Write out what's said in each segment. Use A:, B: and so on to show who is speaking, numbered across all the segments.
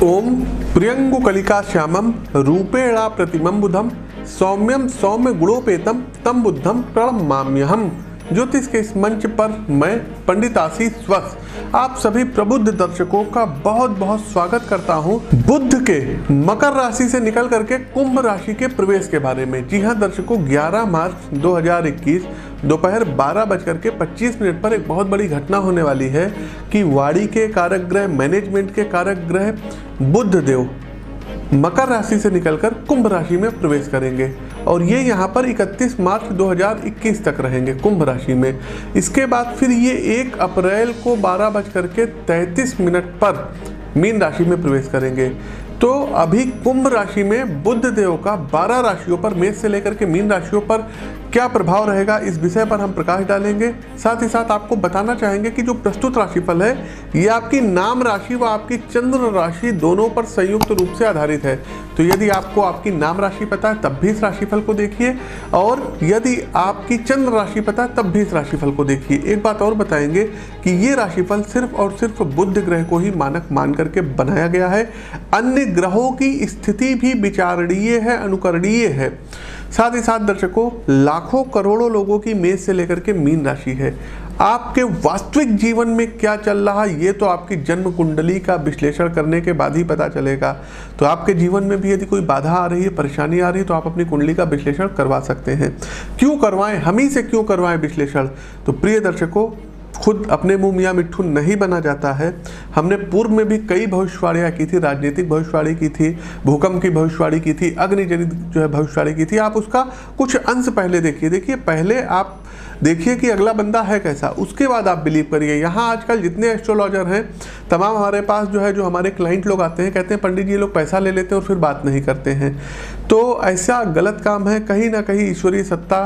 A: ओम प्रियंगु कलिका श्यामम रूपेणा प्रतिमं बुधम सौम्यम सौम्य गुणोपेतम तम बुद्धम प्रणमाम्यहम्। ज्योतिष के इस मंच पर मैं पंडित आशीष वत्स आप सभी प्रबुद्ध दर्शकों का बहुत बहुत स्वागत करता हूं बुध के मकर राशि से निकल करके कुंभ राशि के प्रवेश के बारे में। जी हां दर्शकों, 11 मार्च 2021 दोपहर 12:25 पर एक बहुत बड़ी घटना होने वाली है कि वाणी के कारक ग्रह, मैनेजमेंट के कारक ग्रह बुध देव मकर राशि से निकलकर कुंभ राशि में प्रवेश करेंगे और ये यहाँ पर 31 मार्च 2021 तक रहेंगे कुंभ राशि में। इसके बाद फिर ये 1 अप्रैल को 12:33 पर मीन राशि में प्रवेश करेंगे। तो अभी कुंभ राशि में बुध देव का 12 राशियों पर, मेष से लेकर के मीन राशियों पर क्या प्रभाव रहेगा, इस विषय पर हम प्रकाश डालेंगे। साथ ही साथ आपको बताना चाहेंगे कि जो प्रस्तुत राशिफल है ये आपकी नाम राशि व आपकी चंद्र राशि दोनों पर संयुक्त रूप से आधारित है। तो यदि आपको आपकी नाम राशि पता है तब भी इस राशिफल को देखिए, और यदि आपकी चंद्र राशि पता है तब भी इस राशिफल को देखिए। एक बात और बताएंगे कि ये राशिफल सिर्फ और सिर्फ बुध ग्रह को ही मानक मान करके बनाया गया है। अन्य ग्रहों की स्थिति भी विचारणीय है, अनुकरणीय है। साथ ही साथ दर्शकों, लाखों करोड़ों लोगों की मेष से लेकर के मीन राशि है। आपके वास्तविक जीवन में क्या चल रहा है ये तो आपकी जन्म कुंडली का विश्लेषण करने के बाद ही पता चलेगा। तो आपके जीवन में भी यदि कोई बाधा आ रही है, परेशानी आ रही है, तो आप अपनी कुंडली का विश्लेषण करवा सकते हैं। क्यों करवाएं, हम ही से क्यों करवाएं विश्लेषण? तो प्रिय दर्शकों, खुद अपने मुंह मियाँ मिट्ठू नहीं बना जाता है। हमने पूर्व में भी कई भविष्यवाणियाँ की थी, राजनीतिक भविष्यवाणी की थी, भूकंप की भविष्यवाणी की थी, अग्निजनित जो है भविष्यवाणी की थी। आप उसका कुछ अंश पहले देखिए पहले आप देखिए कि अगला बंदा है कैसा, उसके बाद आप बिलीव करिए। यहाँ आजकल जितने एस्ट्रोलॉजर हैं तमाम हमारे पास जो हमारे क्लाइंट लोग आते हैं, कहते हैं पंडित जी ये लोग पैसा ले लेते हैं और फिर बात नहीं करते हैं। तो ऐसा गलत काम है। कहीं ना कहीं ईश्वरीय सत्ता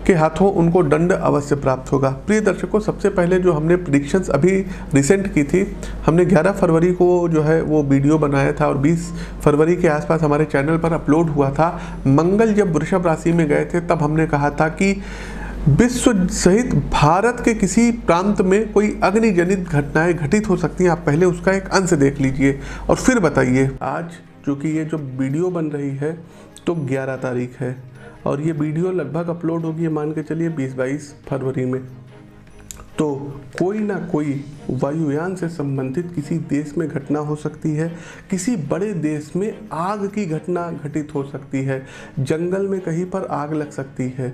A: के हाथों उनको दंड अवश्य प्राप्त होगा। प्रिय दर्शकों, सबसे पहले जो हमने प्रेडिक्शंस अभी रिसेंट की थी, हमने 11 फरवरी को जो है वो वीडियो बनाया था और 20 फरवरी के आसपास हमारे चैनल पर अपलोड हुआ था। मंगल जब वृषभ राशि में गए थे तब हमने कहा था कि विश्व सहित भारत के किसी प्रांत में कोई अग्निजनित घटनाएं घटित हो सकती हैं। आप पहले उसका एक अंश देख लीजिए और फिर बताइए। आज चूँकि ये जो वीडियो बन रही है तो 11 तारीख है और ये वीडियो लगभग अपलोड होगी मान के चलिए 20-22 फरवरी में। तो कोई ना कोई वायुयान से संबंधित किसी देश में घटना हो सकती है, किसी बड़े देश में आग की घटना घटित हो सकती है, जंगल में कहीं पर आग लग सकती है,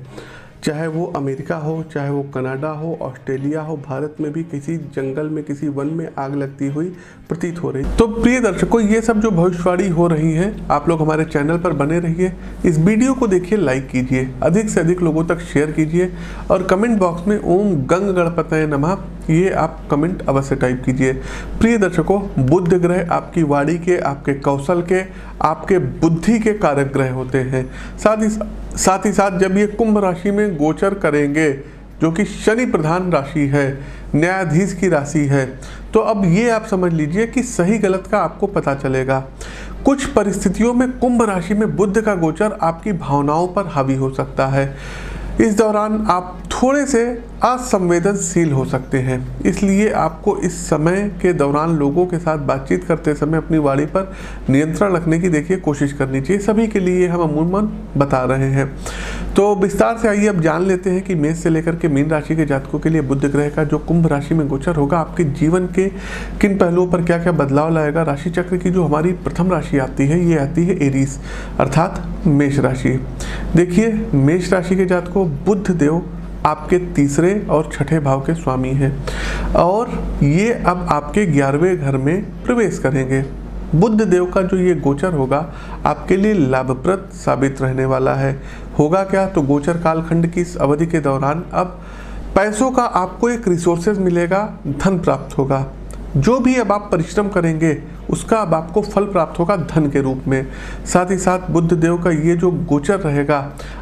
A: चाहे वो अमेरिका हो, चाहे वो कनाडा हो, ऑस्ट्रेलिया हो, भारत में भी किसी जंगल में, किसी वन में आग लगती हुई प्रतीत हो रही। तो प्रिय दर्शकों, ये सब जो भविष्यवाणी हो रही है, आप लोग हमारे चैनल पर बने रहिए, इस वीडियो को देखिए, लाइक कीजिए, अधिक से अधिक लोगों तक शेयर कीजिए और कमेंट बॉक्स में ओम गंग गणपतये नमः ये आप कमेंट अवश्य टाइप कीजिए। प्रिय दर्शकों, बुध ग्रह आपकी वाणी के, आपके कौशल के, आपके बुद्धि के कारक ग्रह होते हैं। साथ ही साथ जब ये कुंभ राशि में गोचर करेंगे, जो कि शनि प्रधान राशि है, न्यायाधीश की राशि है, तो अब ये आप समझ लीजिए कि सही गलत का आपको पता चलेगा। कुछ परिस्थितियों में कुंभ राशि में बुध का गोचर आपकी भावनाओं पर हावी हो सकता है। इस दौरान आप थोड़े से असंवेदनशील हो सकते हैं, इसलिए आपको इस समय के दौरान लोगों के साथ बातचीत करते समय अपनी वाणी पर नियंत्रण रखने की देखिए कोशिश करनी चाहिए। सभी के लिए हम अमूमन बता रहे हैं। तो विस्तार से आइए अब जान लेते हैं कि मेष से लेकर के मीन राशि के जातकों के लिए बुध ग्रह का जो कुंभ राशि में गोचर होगा आपके जीवन के किन पहलुओं पर क्या क्या बदलाव लाएगा। राशि चक्र की जो हमारी प्रथम राशि आती है ये आती है एरीज अर्थात मेष राशि। देखिए, मेष राशि के जातकों बुध देव आपके तीसरे और छठे भाव के स्वामी हैं और ये अब आपके 11वें घर में प्रवेश करेंगे। बुध देव का जो ये गोचर होगा आपके लिए लाभप्रद साबित रहने वाला है। होगा क्या? तो गोचर कालखंड की इस अवधि के दौरान अब पैसों का आपको एक रिसोर्सेज मिलेगा, धन प्राप्त होगा। जो भी अब आप परिश्रम करेंगे उसका अब आपको फल प्राप्त होगा धन के रूप में। साथ ही साथ बुध देव का ये जो गोचर रहेगा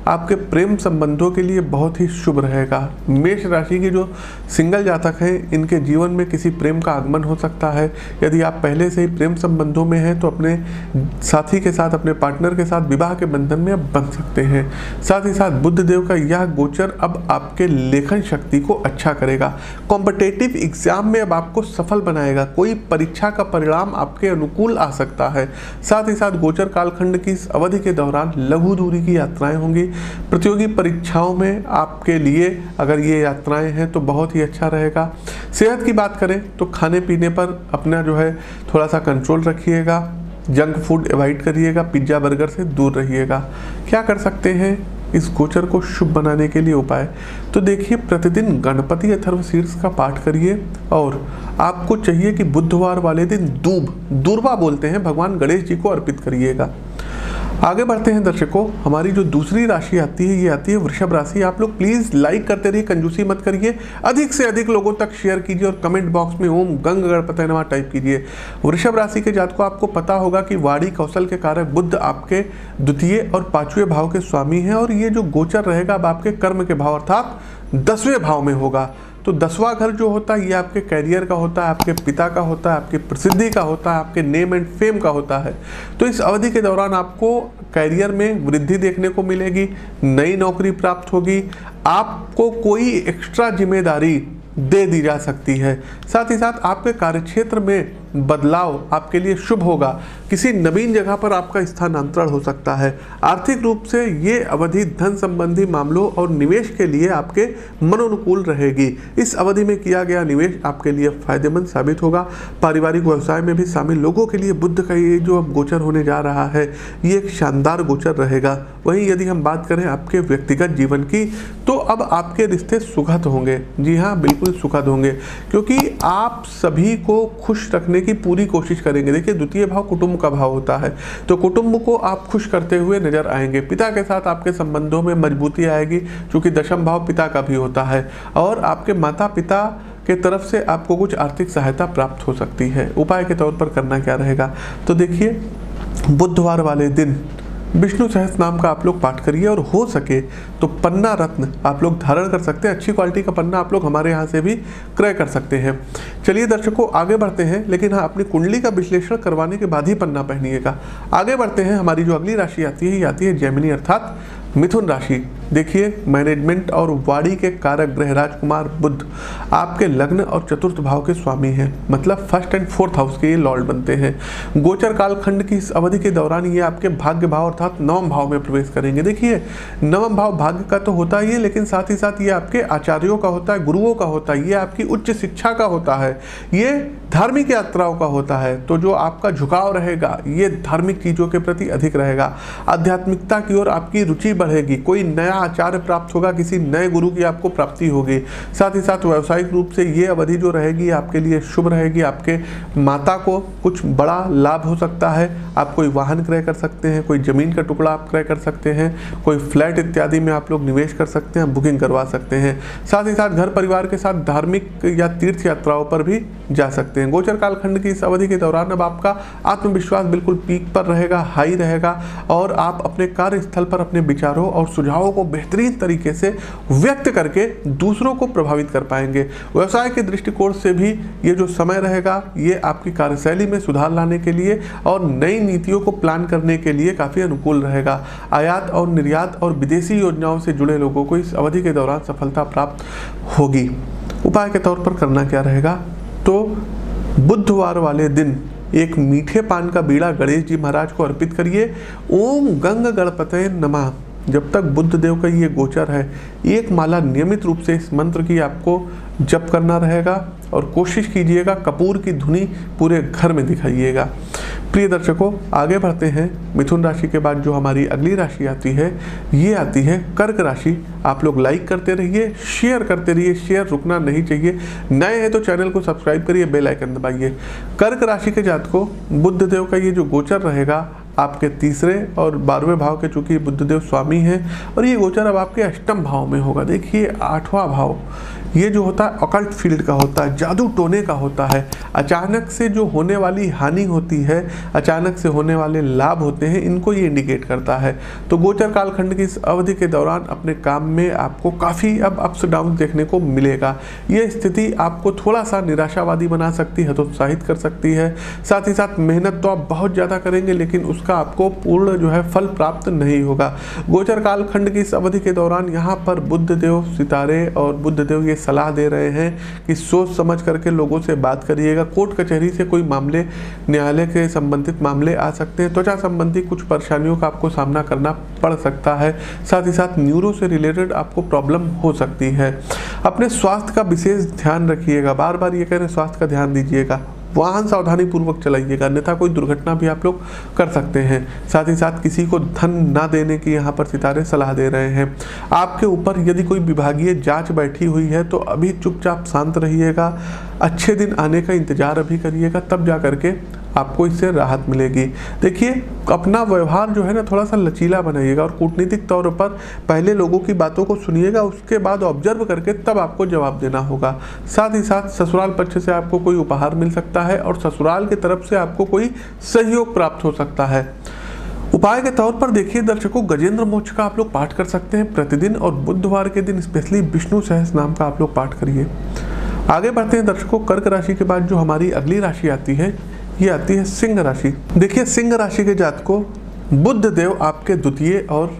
A: आपके प्रेम संबंधों के लिए बहुत ही शुभ रहेगा। मेष राशि के जो सिंगल जातक हैं इनके जीवन में किसी प्रेम का आगमन हो सकता है। यदि आप पहले से ही प्रेम संबंधों में हैं तो अपने साथी के साथ, अपने पार्टनर के साथ विवाह के बंधन में अब बन सकते हैं। साथ ही साथ बुध देव का यह गोचर अब आपके लेखन शक्ति को अच्छा करेगा। कॉम्पिटिटिव एग्जाम में अब आपको सफल बनाएगा। कोई परीक्षा का परिणाम आप आपके अनुकूल आ सकता है। साथ ही साथ गोचर कालखंड की इस अवधि के दौरान लघु दूरी की यात्राएं होंगी। प्रतियोगी परीक्षाओं में आपके लिए अगर ये यात्राएं हैं तो बहुत ही अच्छा रहेगा। सेहत की बात करें तो खाने पीने पर अपना जो है थोड़ा सा कंट्रोल रखिएगा, जंक फूड अवॉइड करिएगा, पिज्ज़ा बर्गर से दूर रहिएगा। क्या कर सकते हैं इस गोचर को शुभ बनाने के लिए उपाय? तो देखिए, प्रतिदिन गणपति अथर्वशीर्ष का पाठ करिए और आपको चाहिए कि बुधवार वाले दिन दूर्वा बोलते हैं, भगवान गणेश जी को अर्पित करिएगा। आगे बढ़ते हैं दर्शकों, हमारी जो दूसरी राशि आती है ये आती है वृषभ राशि। आप लोग प्लीज लाइक करते रहिए, कंजूसी मत करिए, अधिक से अधिक लोगों तक शेयर कीजिए और कमेंट बॉक्स में ओम गंग गणपतये नमः टाइप कीजिए। वृषभ राशि के जातकों, आपको पता होगा कि वाणी कौशल के कारक बुध आपके द्वितीय और पांचवें भाव के स्वामी हैं और ये जो गोचर रहेगा अब आपके कर्म के भाव अर्थात 10वें भाव में होगा। तो 10वां घर जो होता है ये आपके कैरियर का होता है, आपके पिता का होता है, आपकी प्रसिद्धि का होता है, आपके नेम एंड फेम का होता है। तो इस अवधि के दौरान आपको कैरियर में वृद्धि देखने को मिलेगी, नई नौकरी प्राप्त होगी, आपको कोई एक्स्ट्रा जिम्मेदारी दे दी जा सकती है। साथ ही साथ आपके कार्यक्षेत्र में बदलाव आपके लिए शुभ होगा, किसी नवीन जगह पर आपका स्थानांतरण हो सकता है। आर्थिक रूप से ये अवधि धन संबंधी मामलों और निवेश के लिए आपके मनोनुकूल रहेगी। इस अवधि में किया गया निवेश आपके लिए फायदेमंद साबित होगा। पारिवारिक व्यवसाय में भी शामिल लोगों के लिए बुध का ये जो अब गोचर होने जा रहा है ये एक शानदार गोचर रहेगा। वहीं यदि हम बात करें आपके व्यक्तिगत जीवन की तो अब आपके रिश्ते सुखद होंगे। जी हाँ, बिल्कुल सुखद होंगे, क्योंकि आप सभी को खुश रखने की पूरी कोशिश करेंगे। देखिए, द्वितीय भाव कुटुंब का भाव होता है, तो कुटुंब को आप खुश करते हुए नजर आएंगे। पिता के साथ आपके संबंधों में मजबूती आएगी, क्योंकि दशम भाव पिता का भी होता है, और आपके माता पिता के तरफ से आपको कुछ आर्थिक सहायता प्राप्त हो सकती है। उपाय के तौर पर करना क्या रहेगा? तो देखिए, बुधवार वाले दिन विष्णु सहस्त्र नाम का आप लोग पाठ करिए और हो सके तो पन्ना रत्न आप लोग धारण कर सकते हैं। अच्छी क्वालिटी का पन्ना आप लोग हमारे यहाँ से भी क्रय कर सकते हैं। चलिए दर्शकों, आगे बढ़ते हैं, लेकिन हाँ, अपनी कुंडली का विश्लेषण करवाने के बाद ही पन्ना पहनिएगा। आगे बढ़ते हैं, हमारी जो अगली राशि आती है ये आती है जेमिनी अर्थात मिथुन राशि। देखिए, मैनेजमेंट और वाणी के कारक ग्रह राजकुमार बुध आपके लग्न और चतुर्थ भाव के स्वामी हैं, मतलब फर्स्ट एंड फोर्थ हाउस के ये लॉर्ड बनते हैं। गोचर कालखंड की इस अवधि के दौरान ये आपके भाग्य भाव अर्थात नवम भाव में प्रवेश करेंगे। देखिए, नवम भाव भाग्य का तो होता ही है, लेकिन साथ ही साथ ये आपके आचार्यों का होता है, गुरुओं का होता है, ये आपकी उच्च शिक्षा का होता है, ये धार्मिक यात्राओं का होता है। तो जो आपका झुकाव रहेगा ये धार्मिक चीज़ों के प्रति अधिक रहेगा, आध्यात्मिकता की ओर आपकी रुचि बढ़ेगी, कोई नया आचार्य प्राप्त होगा, किसी नए गुरु की आपको प्राप्ति होगी। साथ ही साथ व्यावसायिक रूप से ये अवधि जो रहेगी आपके लिए शुभ रहेगी। आपके माता को कुछ बड़ा लाभ हो सकता है, आप कोई वाहन क्रय कर सकते हैं, कोई जमीन का टुकड़ा आप क्रय कर सकते हैं, कोई फ्लैट इत्यादि में आप लोग निवेश कर सकते हैं, बुकिंग करवा सकते हैं। साथ ही साथ घर परिवार के साथ धार्मिक या तीर्थ यात्राओं पर भी जा सकते हैं। गोचर कालखंड की इस अवधि के दौरान अब आपका आत्मविश्वास बिल्कुल पीक पर रहेगा, हाई रहेगा, और आप अपने कार्यस्थल पर अपने विचारों और सुझावों को बेहतरीन तरीके से व्यक्त करके दूसरों को प्रभावित कर पाएंगे। व्यवसाय के दृष्टिकोण से भी ये जो समय रहेगा ये आपकी कार्यशैली में सुधार लाने के लिए और नई नीतियों को प्लान करने के लिए काफ़ी अनुकूल रहेगा। आयात और निर्यात और विदेशी योजनाओं से जुड़े लोगों को इस अवधि के दौरान सफलता प्राप्त होगी। उपाय के तौर पर करना क्या रहेगा? तो बुधवार वाले दिन एक मीठे पान का बीड़ा गणेश जी महाराज को अर्पित करिए। ओम गंग गणपतये नमः। जब तक बुध देव का ये गोचर है, एक माला नियमित रूप से इस मंत्र की आपको जप करना रहेगा और कोशिश कीजिएगा कपूर की धुनी पूरे घर में दिखाइएगा। प्रिय दर्शकों, आगे बढ़ते हैं। मिथुन राशि के बाद जो हमारी अगली राशि आती है ये आती है कर्क राशि। आप लोग लाइक करते रहिए, शेयर करते रहिए, शेयर रुकना नहीं चाहिए। नए हैं तो चैनल को सब्सक्राइब करिए, बेल आइकन दबाइए। कर्क राशि के जातकों, बुध देव का ये जो गोचर रहेगा आपके तीसरे और 12वें भाव के, चूंकि बुधदेव स्वामी हैं, और ये गोचर अब आपके अष्टम भाव में होगा। देखिए, 8वां भाव ये जो होता है अकल्ट फील्ड का होता है, जादू टोने का होता है। अचानक से जो होने वाली हानि होती है, अचानक से होने वाले लाभ होते हैं, इनको ये इंडिकेट करता है। तो गोचर कालखंड की इस अवधि के दौरान अपने काम में आपको काफ़ी अब अप्स डाउन देखने को मिलेगा। ये स्थिति आपको थोड़ा सा निराशावादी बना सकती है, हतोत्साहित कर सकती है। साथ ही साथ मेहनत तो आप बहुत ज़्यादा करेंगे, लेकिन उसका आपको पूर्ण जो है फल प्राप्त नहीं होगा। गोचर कालखंड की इस अवधि के दौरान यहाँ पर बुधदेव, सितारे और बुधदेव ये सलाह दे रहे हैं कि सोच समझ करके लोगों से बात करिएगा। कोर्ट कचहरी से कोई मामले, न्यायालय के संबंधित मामले आ सकते हैं। त्वचा संबंधी कुछ परेशानियों का आपको सामना करना पड़ सकता है। साथ ही साथ न्यूरो से रिलेटेड आपको प्रॉब्लम हो सकती है। अपने स्वास्थ्य का विशेष ध्यान रखिएगा, बार बार ये कह रहे हैं स्वास्थ्य का ध्यान दीजिएगा। वाहन सावधानी पूर्वक चलाइएगा, अन्यथा कोई दुर्घटना भी आप लोग कर सकते हैं। साथ ही साथ किसी को धन ना देने की यहाँ पर सितारे सलाह दे रहे हैं। आपके ऊपर यदि कोई विभागीय जांच बैठी हुई है तो अभी चुपचाप शांत रहिएगा। अच्छे दिन आने का इंतजार अभी करिएगा, तब जा करके आपको इससे राहत मिलेगी। देखिए, अपना व्यवहार जो है ना थोड़ा सा लचीला बनाइएगा और कूटनीतिक तौर पर पहले लोगों की बातों को सुनिएगा, उसके बाद ऑब्जर्व करके तब आपको जवाब देना होगा। साथ ही साथ ससुराल पक्ष से आपको कोई उपहार मिल सकता है और ससुराल की तरफ से आपको कोई सहयोग प्राप्त हो सकता है। उपाय के तौर पर देखिए दर्शकों, गजेंद्र मोक्ष का आप लोग पाठ कर सकते हैं प्रतिदिन, और बुधवार के दिन स्पेशली विष्णु सहस्त्र नाम का आप लोग पाठ करिए। आगे बढ़ते हैं दर्शकों, कर्क राशि के बाद जो हमारी अगली राशि आती है ये आती है सिंह राशि। देखिए, सिंह राशि के जातकों, बुध देव आपके द्वितीय और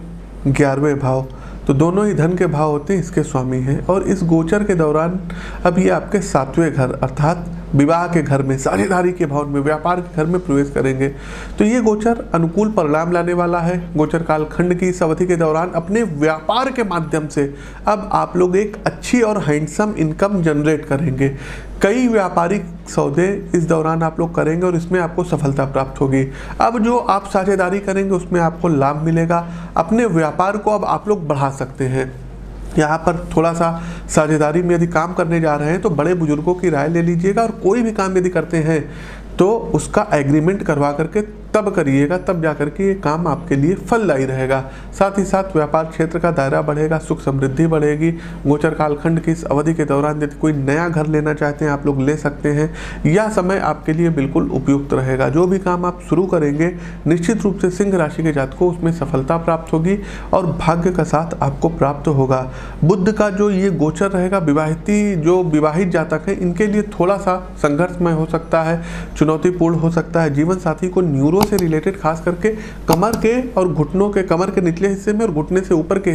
A: 11वें भाव, तो दोनों ही धन के भाव होते हैं, इसके स्वामी हैं। और इस गोचर के दौरान अब ये आपके 7वें घर अर्थात विवाह के घर में, साझेदारी के भाव में, व्यापार के घर में प्रवेश करेंगे। तो ये गोचर अनुकूल परिणाम लाने वाला है। गोचर कालखंड की इस अवधि के दौरान अपने व्यापार के माध्यम से अब आप लोग एक अच्छी और हैंडसम इनकम जनरेट करेंगे। कई व्यापारिक सौदे इस दौरान आप लोग करेंगे और इसमें आपको सफलता प्राप्त होगी। अब जो आप साझेदारी करेंगे उसमें आपको लाभ मिलेगा। अपने व्यापार को अब आप लोग बढ़ा सकते हैं। यहाँ पर थोड़ा सा साझेदारी में यदि काम करने जा रहे हैं तो बड़े बुजुर्गों की राय ले लीजिएगा, और कोई भी काम यदि करते हैं तो उसका एग्रीमेंट करवा करके तब करिएगा, तब जा करके ये काम आपके लिए फलदायी रहेगा। साथ ही साथ व्यापार क्षेत्र का दायरा बढ़ेगा, सुख समृद्धि बढ़ेगी। गोचर कालखंड की इस अवधि के दौरान यदि कोई नया घर लेना चाहते हैं आप लोग ले सकते हैं। यह समय आपके लिए बिल्कुल उपयुक्त रहेगा। जो भी काम आप शुरू करेंगे निश्चित रूप से सिंह राशि के जातकों उसमें सफलता प्राप्त होगी और भाग्य का साथ आपको प्राप्त होगा। बुध का जो ये गोचर रहेगा, विवाहित जातक हैं इनके लिए थोड़ा सा संघर्षमय हो सकता है, चुनौतीपूर्ण हो सकता है। जीवन साथी को न्यूरो से रिलेटेड खास करके कमर के और घुटनों के, कमर के निचले हिस्से में और घुटने से ऊपर के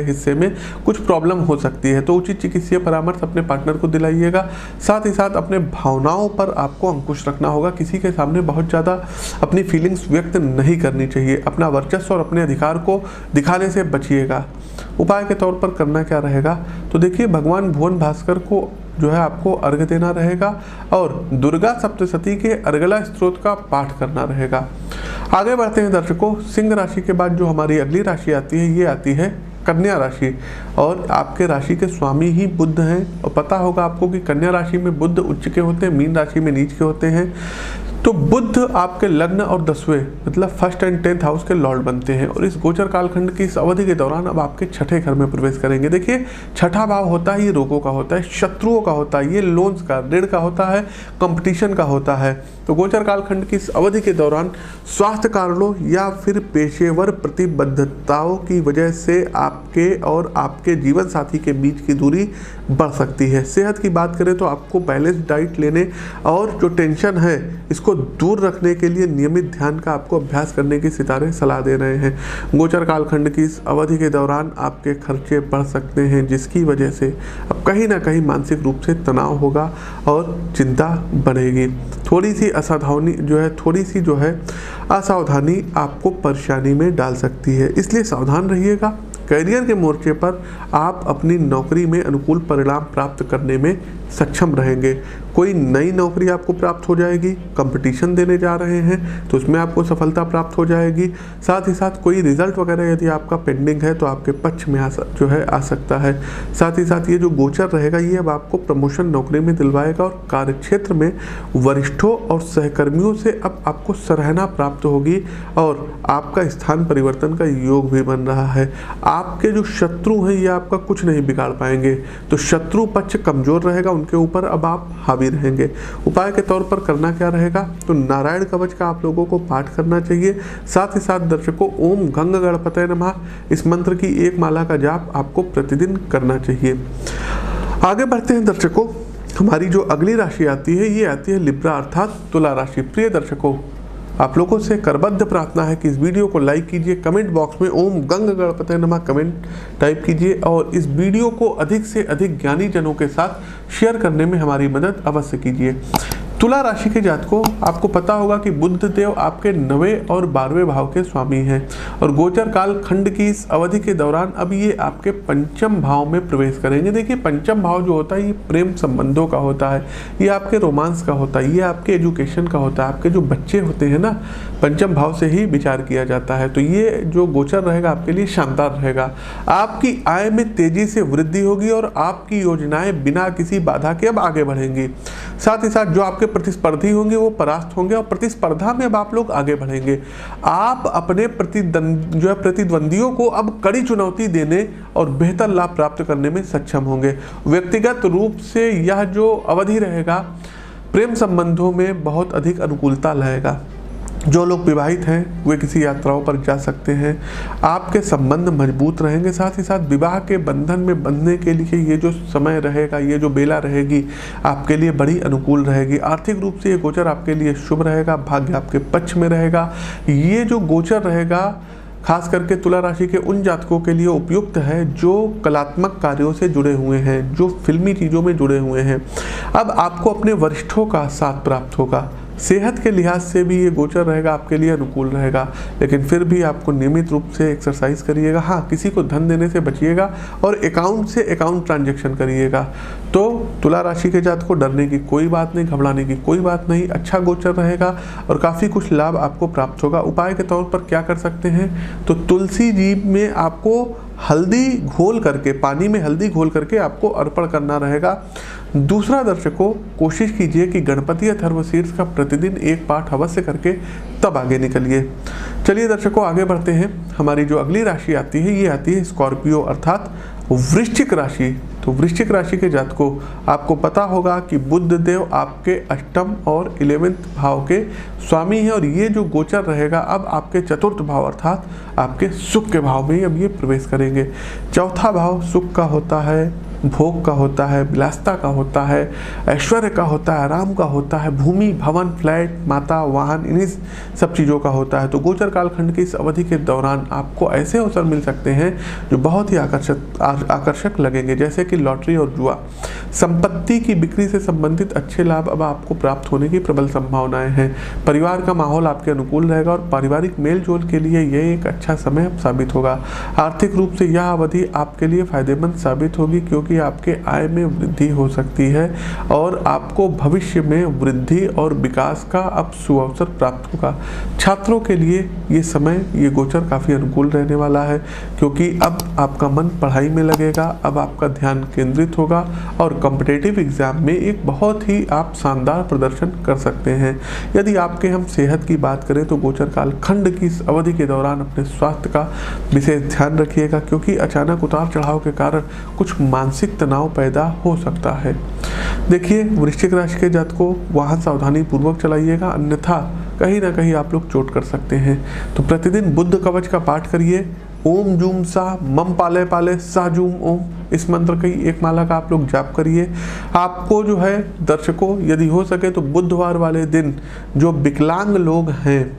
A: हिस्से में कुछ प्रॉब्लम हो सकती है। तो उचित चिकित्सीय परामर्श अपने पार्टनर को दिलाइएगा। साथ ही साथ अपने भावनाओं पर आपको अंकुश रखना होगा। किसी के सामने बहुत ज़्यादा अपनी फीलिंग्स व्यक्त नहीं करनी चाहिए। अपना वर्चस्व और अपने अधिकार को दिखाने से बचिएगा। उपाय के तौर पर करना क्या रहेगा, तो देखिए भगवान भुवन भास्कर को जो है आपको अर्घ्य देना रहेगा और दुर्गा सप्तशती के अर्गला स्त्रोत का पाठ करना रहेगा। आगे बढ़ते हैं दर्शकों, सिंह राशि के बाद जो हमारी अगली राशि आती है ये आती है कन्या राशि, और आपके राशि के स्वामी ही बुध हैं। और पता होगा आपको कि कन्या राशि में बुध उच्च के होते हैं, मीन राशि में नीच के होते हैं। तो बुध आपके लग्न और 10वें मतलब 1st एंड 10th हाउस के लॉर्ड बनते हैं और इस गोचर कालखंड की इस अवधि के दौरान अब आपके 6ठे घर में प्रवेश करेंगे। देखिए 6ठा भाव होता है ये रोगों का होता है, शत्रुओं का होता है, ये लोन्स का, ऋण का होता है, कंपटीशन का होता है। तो गोचर कालखंड की इस अवधि के दौरान स्वास्थ्य कारणों या फिर पेशेवर प्रतिबद्धताओं की वजह से आपके और आपके जीवन साथी के बीच की दूरी बढ़ सकती है। सेहत की बात करें तो आपको बैलेंस डाइट लेने और जो टेंशन है इसको दूर रखने के लिए नियमित ध्यान का आपको अभ्यास करने की सितारे सलाह दे रहे हैं। गोचर कालखंड की इस अवधि के दौरान आपके खर्चे बढ़ सकते हैं, जिसकी वजह से अब कहीं ना कहीं मानसिक रूप से तनाव होगा और चिंता बढ़ेगी। थोड़ी सी असावधानी आपको परेशानी में डाल सकती है, इसलिए सावधान रहिएगा। करियर के मोर्चे पर आप अपनी नौकरी में अनुकूल परिणाम प्राप्त करने में सक्षम रहेंगे। कोई नई नौकरी आपको प्राप्त हो जाएगी, कंपटीशन देने जा रहे हैं तो उसमें आपको सफलता प्राप्त हो जाएगी। साथ ही साथ कोई रिजल्ट वगैरह यदि आपका पेंडिंग है तो आपके पक्ष में आ सकता है। साथ ही साथ ये जो गोचर रहेगा ये अब आपको प्रमोशन नौकरी में दिलवाएगा और कार्यक्षेत्र में वरिष्ठों और सहकर्मियों से अब आपको सराहना प्राप्त होगी और आपका स्थान परिवर्तन का योग भी बन रहा है। आपके जो शत्रु हैं ये आपका कुछ नहीं बिगाड़ पाएंगे, तो शत्रु पक्ष कमजोर रहेगा, उनके ऊपर अब आप हावी रहेंगे। उपाय के तौर पर करना क्या रहेगा, तो नारायण कवच का आप लोगों को पाठ करना चाहिए। साथ ही साथ दर्शकों ओम गंग गणपतये नमः इस मंत्र की एक माला का जाप आपको प्रतिदिन करना चाहिए। आगे बढ़ते हैं दर्शकों, हमारी जो अगली राशि आती है ये आती है लिब्रा अर्थात तुला राशि। प्रिय दर्शकों, आप लोगों से करबद्ध प्रार्थना है कि इस वीडियो को लाइक कीजिए, कमेंट बॉक्स में ओम गंग गणपतये नमः कमेंट टाइप कीजिए और इस वीडियो को अधिक से अधिक ज्ञानी जनों के साथ शेयर करने में हमारी मदद अवश्य कीजिए। तुला राशि के जातकों, आपको पता होगा कि बुध देव आपके 9वें और 12वें भाव के स्वामी हैं और गोचर काल खंड की इस अवधि के दौरान अब ये आपके पंचम भाव में प्रवेश करेंगे। देखिए, पंचम भाव जो होता है ये प्रेम संबंधों का होता है, ये आपके रोमांस का होता है, ये आपके एजुकेशन का होता है, आपके जो बच्चे होते हैं ना, पंचम भाव से ही विचार किया जाता है। तो ये जो गोचर रहेगा आपके लिए शानदार रहेगा। आपकी आय में तेजी से वृद्धि होगी और आपकी योजनाएं बिना किसी बाधा के अब आगे बढ़ेंगी। साथ ही साथ जो आपके प्रतिस्पर्धी होंगे वो परास्त होंगे और प्रतिस्पर्धा में अब आप लोग आगे बढ़ेंगे। आप अपने प्रतिद्वंदियों को अब कड़ी चुनौती देने और बेहतर लाभ प्राप्त करने में सक्षम होंगे। व्यक्तिगत रूप से यह जो अवधि रहेगा प्रेम संबंधों में बहुत अधिक अनुकूलता लाएगा। जो लोग विवाहित हैं वे किसी यात्राओं पर जा सकते हैं। आपके संबंध मजबूत रहेंगे। साथ ही साथ विवाह के बंधन में बंधने के लिए ये जो समय रहेगा, ये जो बेला रहेगी आपके लिए बड़ी अनुकूल रहेगी। आर्थिक रूप से ये गोचर आपके लिए शुभ रहेगा, भाग्य आपके पक्ष में रहेगा। ये जो गोचर रहेगा खास करके तुला राशि के उन जातकों के लिए उपयुक्त है जो कलात्मक कार्यों से जुड़े हुए हैं, जो फिल्मी चीज़ों में जुड़े हुए हैं। अब आपको अपने वरिष्ठों का साथ प्राप्त होगा। सेहत के लिहाज से भी ये गोचर रहेगा आपके लिए अनुकूल रहेगा, लेकिन फिर भी आपको नियमित रूप से एक्सरसाइज करिएगा। हाँ, किसी को धन देने से बचिएगा और अकाउंट से अकाउंट ट्रांजैक्शन करिएगा। तो तुला राशि के जातकों को डरने की कोई बात नहीं, घबराने की कोई बात नहीं। अच्छा गोचर रहेगा और काफ़ी कुछ लाभ आपको प्राप्त होगा। उपाय के तौर पर क्या कर सकते हैं, तो तुलसी जी में आपको हल्दी घोल करके, पानी में हल्दी घोल करके आपको अर्पण करना रहेगा। दूसरा दर्शकों, कोशिश कीजिए कि गणपति अथर्वशीर्ष का प्रतिदिन एक पाठ अवश्य करके तब आगे निकलिए। चलिए दर्शकों, आगे बढ़ते हैं। हमारी जो अगली राशि आती है ये आती है स्कॉर्पियो अर्थात वृश्चिक राशि। तो वृश्चिक राशि के जातकों, आपको पता होगा कि बुध देव आपके अष्टम और 11वें भाव के स्वामी हैं और ये जो गोचर रहेगा अब आपके चतुर्थ भाव अर्थात आपके सुख के भाव में अब ये प्रवेश करेंगे। चौथा भाव सुख का होता है, भोग का होता है, विलासिता का होता है, ऐश्वर्य का होता है, आराम का होता है, भूमि, भवन, फ्लैट, माता, वाहन, इन्हीं सब चीज़ों का होता है। तो गोचर कालखंड की इस अवधि के दौरान आपको ऐसे अवसर मिल सकते हैं जो बहुत ही आकर्षक लगेंगे, जैसे कि लॉटरी और जुआ। संपत्ति की बिक्री से संबंधित अच्छे लाभ अब आपको प्राप्त होने की प्रबल संभावनाएं हैं। परिवार का माहौल आपके अनुकूल रहेगा और पारिवारिक मेल जोल के लिए यह एक अच्छा समय साबित होगा। आर्थिक रूप से यह अवधि आपके लिए फायदेमंद साबित होगी क्योंकि आपके आय में वृद्धि हो सकती है और आपको भविष्य में वृद्धि और विकास का अब सुअवसर प्राप्त होगा। छात्रों के लिए ये समय, ये गोचर काफ़ी अनुकूल रहने वाला है क्योंकि अब आपका मन पढ़ाई में लगेगा, अब आपका ध्यान केंद्रित होगा और कॉम्पिटिटिव एग्जाम में एक बहुत ही आप शानदार प्रदर्शन कर सकते हैं। यदि आपके हम सेहत की बात करें तो गोचर काल खंड की इस अवधि के दौरान अपने स्वास्थ्य का विशेष ध्यान रखिएगा क्योंकि अचानक उतार चढ़ाव के कारण कुछ मानसिक तनाव पैदा हो सकता है। देखिए, वृश्चिक राशि के जातकों, वाहन सावधानी पूर्वक चलाइएगा, अन्यथा कहीं ना कहीं आप लोग चोट कर सकते हैं। तो प्रतिदिन बुद्ध कवच का पाठ करिए। ओम जूम सा मम पाले पाले सा जूम ओम, इस मंत्र की एक माला का आप लोग जाप करिए। आपको जो है दर्शकों, यदि हो सके तो बुधवार वाले दिन जो विकलांग लोग हैं,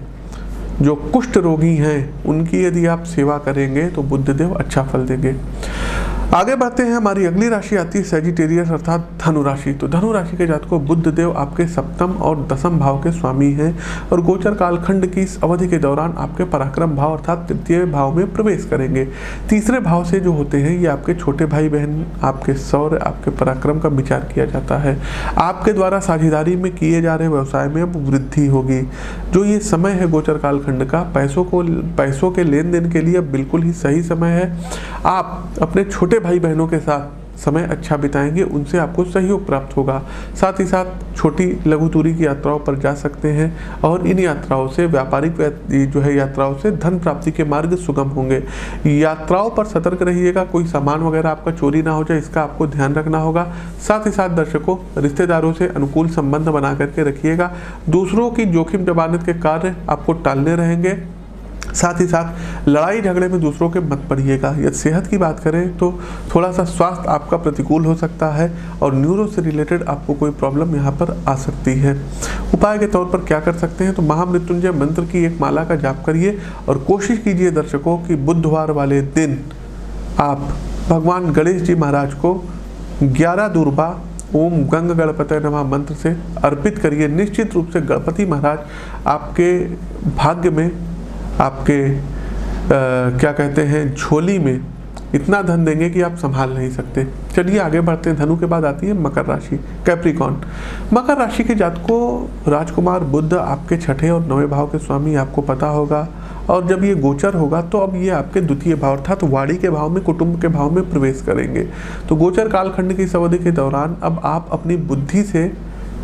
A: जो कुष्ठ रोगी हैं, उनकी यदि आप सेवा करेंगे तो बुध देव अच्छा फल देंगे। आगे बढ़ते हैं। हमारी अगली राशि आती है सैजिटेरियस अर्थात धनु राशि। तो धनु राशि के जातकों, बुध देव आपके सप्तम और दसम भाव के स्वामी हैं और गोचर कालखंड की इस अवधि के दौरान आपके पराक्रम भाव अर्थात तृतीय भाव में प्रवेश करेंगे। तीसरे भाव से जो होते हैं ये आपके छोटे भाई बहन, आपके शौर्य, आपके पराक्रम का विचार किया जाता है। आपके द्वारा साझेदारी में किए जा रहे व्यवसाय में अब वृद्धि होगी। जो ये समय है गोचर कालखंड का, पैसों के लेन देन के लिए अब बिल्कुल ही सही समय है। आप अपने छोटे भाई बहनों के साथ समय अच्छा बिताएंगे, उनसे आपको सहयोग प्राप्त होगा। साथ ही साथ छोटी लघु दूरी की यात्राओं पर जा सकते हैं और इन यात्राओं से व्यापारिक जो है यात्राओं से धन प्राप्ति के मार्ग सुगम होंगे। यात्राओं पर सतर्क रहिएगा, कोई सामान वगैरह आपका चोरी ना हो जाए, इसका आपको ध्यान रखना होगा। साथ ही साथ दर्शकों, रिश्तेदारों से अनुकूल संबंध बना करके रखिएगा। दूसरों की जोखिम जमानत के कार्य आपको टालने रहेंगे। साथ ही साथ लड़ाई झगड़े में दूसरों के मत पड़िएगा। यदि सेहत की बात करें तो थोड़ा सा स्वास्थ्य आपका प्रतिकूल हो सकता है और न्यूरो से रिलेटेड आपको कोई प्रॉब्लम यहाँ पर आ सकती है। उपाय के तौर पर क्या कर सकते हैं, तो महामृत्युंजय मंत्र की एक माला का जाप करिए और कोशिश कीजिए दर्शकों कि बुधवार वाले दिन आप भगवान गणेश जी महाराज को 11 दूर्बा ओम गंग गणपतये नमः मंत्र से अर्पित करिए। निश्चित रूप से गणपति महाराज आपके भाग्य में, आपके क्या कहते हैं, झोली में इतना धन देंगे कि आप संभाल नहीं सकते। चलिए आगे बढ़ते हैं। धनु के बाद आती है मकर राशि, कैप्रिकॉन। मकर राशि के जातकों, राजकुमार बुध आपके छठे और 9वें भाव के स्वामी, आपको पता होगा। और जब ये गोचर होगा तो अब ये आपके द्वितीय भाव अर्थात वाणी के भाव में, कुटुंब के भाव में प्रवेश करेंगे। तो गोचर कालखंड की इस अवधि के दौरान अब आप अपनी बुद्धि से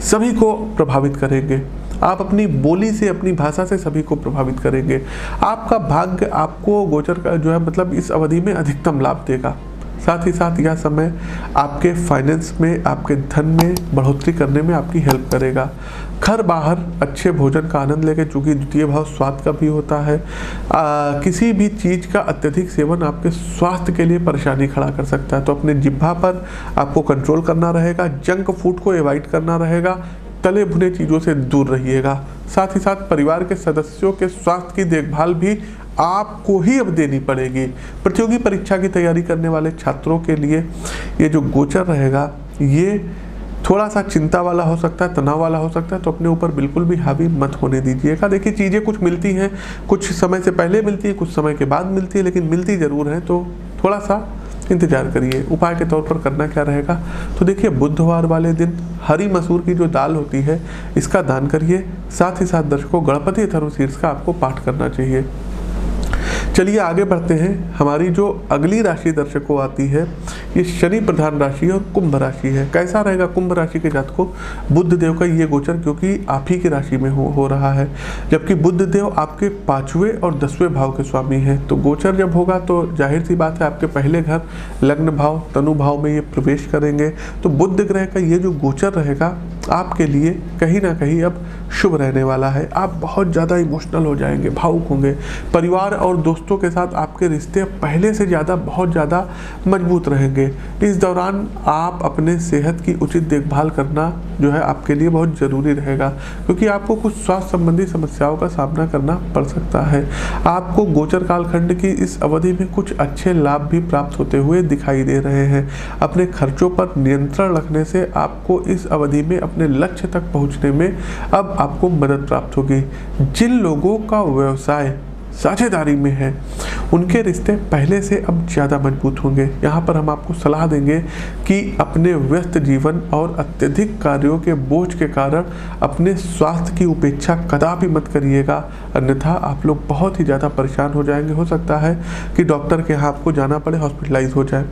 A: सभी को प्रभावित करेंगे, आप अपनी बोली से, अपनी भाषा से सभी को प्रभावित करेंगे। आपका भाग्य आपको गोचर का जो है मतलब इस अवधि में अधिकतम लाभ देगा। साथ ही साथ यह समय आपके फाइनेंस में, आपके धन में बढ़ोतरी करने में आपकी हेल्प करेगा। घर बाहर अच्छे भोजन का आनंद लेके, चूँकि द्वितीय भाव स्वास्थ्य का भी होता है, किसी भी चीज़ का अत्यधिक सेवन आपके स्वास्थ्य के लिए परेशानी खड़ा कर सकता है। तो अपने जिह्वा पर आपको कंट्रोल करना रहेगा, जंक फूड को अवॉइड करना रहेगा, तले भुने चीज़ों से दूर रहिएगा। साथ ही साथ परिवार के सदस्यों के स्वास्थ्य की देखभाल भी आपको ही अब देनी पड़ेगी। प्रतियोगी परीक्षा की तैयारी करने वाले छात्रों के लिए ये जो गोचर रहेगा ये थोड़ा सा चिंता वाला हो सकता है, तनाव वाला हो सकता है, तो अपने ऊपर बिल्कुल भी हावी मत होने दीजिएगा। देखिए चीज़ें कुछ मिलती हैं, कुछ समय से पहले मिलती है, कुछ समय के बाद मिलती है, लेकिन मिलती ज़रूर है, तो थोड़ा सा इंतजार करिए। उपाय के तौर पर करना क्या रहेगा, तो देखिए बुधवार वाले दिन हरी मसूर की जो दाल होती है इसका दान करिए। साथ ही साथ दर्शकों गणपति अथर्वशीर्ष का आपको पाठ करना चाहिए। चलिए आगे बढ़ते हैं। हमारी जो अगली राशि दर्शकों आती है ये शनि प्रधान राशि और कुंभ राशि है। कैसा रहेगा कुंभ राशि के जातकों, बुध देव का ये गोचर क्योंकि आप ही की राशि में हो रहा है, जबकि बुध देव आपके 5वें और 10वें भाव के स्वामी हैं। तो गोचर जब होगा तो जाहिर सी बात है आपके पहले घर लग्न भाव, तनु भाव में ये प्रवेश करेंगे। तो बुध ग्रह का ये जो गोचर रहेगा आपके लिए कहीं ना कहीं अब शुभ रहने वाला है। आप बहुत ज़्यादा इमोशनल हो जाएंगे, भावुक होंगे। परिवार और दोस्तों के साथ आपके रिश्ते पहले से ज़्यादा बहुत ज़्यादा मजबूत रहेंगे। इस दौरान आप अपने सेहत की उचित देखभाल करना जो है आपके लिए बहुत ज़रूरी रहेगा, क्योंकि आपको कुछ स्वास्थ्य संबंधी समस्याओं का सामना करना पड़ सकता है। आपको गोचर कालखंड की इस अवधि में कुछ अच्छे लाभ भी प्राप्त होते हुए दिखाई दे रहे हैं। अपने खर्चों पर नियंत्रण रखने से आपको इस अवधि में अपने लक्ष्य तक पहुंचने में अब आपको मदद प्राप्त होगी। जिन लोगों का व्यवसाय साझेदारी में है उनके रिश्ते पहले से अब ज़्यादा मजबूत होंगे। यहाँ पर हम आपको सलाह देंगे कि अपने व्यस्त जीवन और अत्यधिक कार्यों के बोझ के कारण अपने स्वास्थ्य की उपेक्षा कदापि मत करिएगा, अन्यथा आप लोग बहुत ही ज़्यादा परेशान हो जाएंगे। हो सकता है कि डॉक्टर के यहाँ आपको जाना पड़े, हॉस्पिटलाइज हो जाए।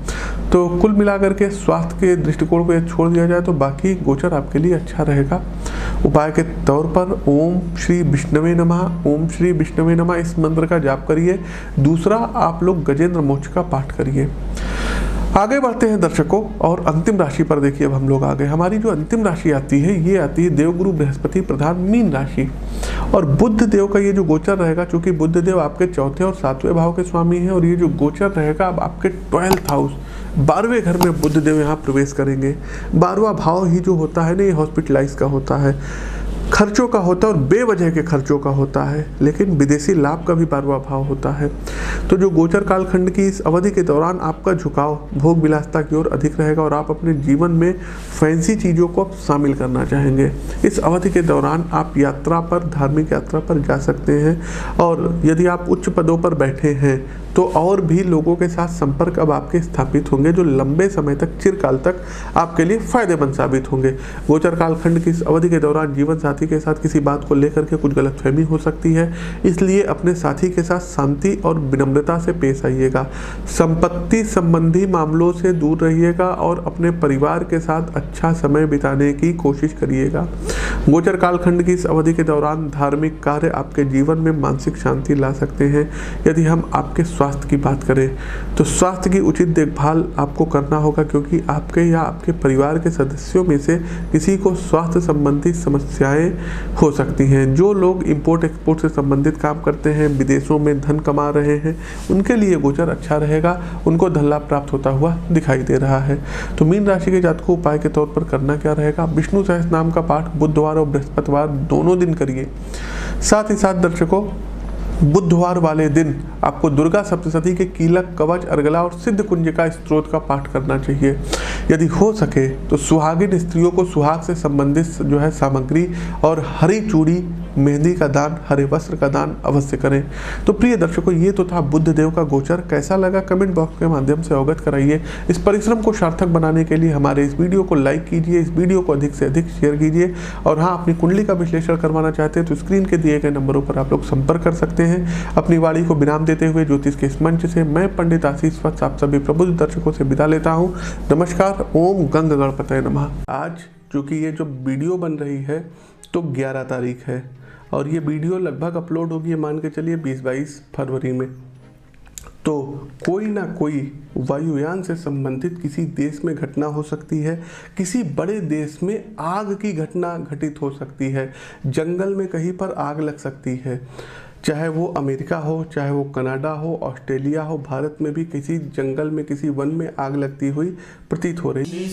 A: तो कुल मिलाकर के स्वास्थ्य के दृष्टिकोण को छोड़ दिया जाए तो बाकी गोचर आपके लिए अच्छा रहेगा। उपाय के तौर पर ओम श्री विष्णवे नमः, ओम श्री विष्णवे नमः इस मंत्र का जाप करिए। दूसरा आप लोग गजेंद्र मोक्ष का पाठ करिए। आगे बढ़ते हैं दर्शकों और अंतिम राशि पर देखिए अब हम लोग आ गए। हमारी जो अंतिम राशि आती है ये आती है देवगुरु बृहस्पति प्रधान मीन राशि। और बुध देव का ये जो गोचर रहेगा, चूंकि बुध देव आपके 4थे और 7वें भाव के स्वामी हैं, और ये जो गोचर रहेगा अब आपके 12th हाउस 12वें घर में बुध देव यहाँ प्रवेश करेंगे। 12वां भाव ही जो होता है ना, ये हॉस्पिटलाइज का होता है, खर्चों का होता है और बेवजह के खर्चों का होता है, लेकिन विदेशी लाभ का भी 12वां भाव होता है। तो जो गोचर कालखंड की इस अवधि के दौरान आपका झुकाव भोग विलासता की ओर अधिक रहेगा और आप अपने जीवन में फैंसी चीज़ों को शामिल करना चाहेंगे। इस अवधि के दौरान आप यात्रा पर, धार्मिक यात्रा पर जा सकते हैं, और यदि आप उच्च पदों पर बैठे हैं तो और भी लोगों के साथ संपर्क अब आपके स्थापित होंगे जो लंबे समय तक, चिरकाल तक आपके लिए फायदेमंद साबित होंगे। गोचर कालखंड की इस अवधि के दौरान जीवन साथी के साथ किसी बात को लेकर के कुछ गलतफहमी हो सकती है, इसलिए अपने साथी के साथ शांति और विनम्रता से पेश आइएगा। संपत्ति संबंधी मामलों से दूर रहिएगा और अपने परिवार के साथ अच्छा समय बिताने की कोशिश करिएगा। गोचर कालखंड की इस अवधि के दौरान धार्मिक कार्य आपके जीवन में मानसिक शांति ला सकते हैं। यदि हम आपके स्वास्थ्य की बात करें तो स्वास्थ्य की उचित देखभाल आपको करना होगा, क्योंकि आपके या आपके परिवार के सदस्यों में से किसी को स्वास्थ्य संबंधी समस्याएं हो सकती हैं। जो लोग इंपोर्ट एक्सपोर्ट से संबंधित काम करते हैं, विदेशों में धन कमा रहे हैं, उनके लिए गोचर अच्छा रहेगा, उनको धन लाभ प्राप्त होता हुआ दिखाई दे रहा है। तो मीन राशि के जातकों उपाय के तौर पर करना क्या रहेगा? विष्णु सहस्त्र नाम का पाठ बुधवार और बृहस्पतिवार दोनों दिन करिए। साथ ही साथ दर्शकों, बुधवार वाले दिन आपको दुर्गा सप्तशती के कीलक, कवच, अर्गला और सिद्ध कुंजिका स्त्रोत का पाठ करना चाहिए। यदि हो सके तो सुहागिन स्त्रियों को सुहाग से संबंधित जो है सामग्री और हरी चूड़ी, मेहंदी का दान, हरे वस्त्र का दान अवश्य करें। तो प्रिय दर्शकों, ये तो था बुध देव का गोचर। कैसा लगा कमेंट बॉक्स के माध्यम से अवगत कराइए। इस परिश्रम को सार्थक बनाने के लिए हमारे इस वीडियो को लाइक कीजिए, इस वीडियो को अधिक से अधिक शेयर कीजिए, और हाँ, अपनी कुंडली का विश्लेषण करवाना चाहते हैं तो स्क्रीन के दिए गए नंबरों पर आप लोग संपर्क कर सकते हैं। अपनी वाणी को विराम देते हुए ज्योतिष के इस मंच से मैं पंडित आशीष वत्स आप सभी प्रबुद्ध दर्शकों से विदा लेता हूँ। नमस्कार। ओम गंग गणपतये नमः। आज चूँकि ये जो वीडियो बन रही है तो 11 तारीख है और ये वीडियो लगभग अपलोड होगी मान के चलिए 20-22 फरवरी में। तो कोई ना कोई वायुयान से संबंधित किसी देश में घटना हो सकती है, किसी बड़े देश में आग की घटना घटित हो सकती है, जंगल में कहीं पर आग लग सकती है, चाहे वो अमेरिका हो, चाहे वो कनाडा हो, ऑस्ट्रेलिया हो, भारत में भी किसी जंगल में, किसी वन में आग लगती हुई प्रतीत हो रही है।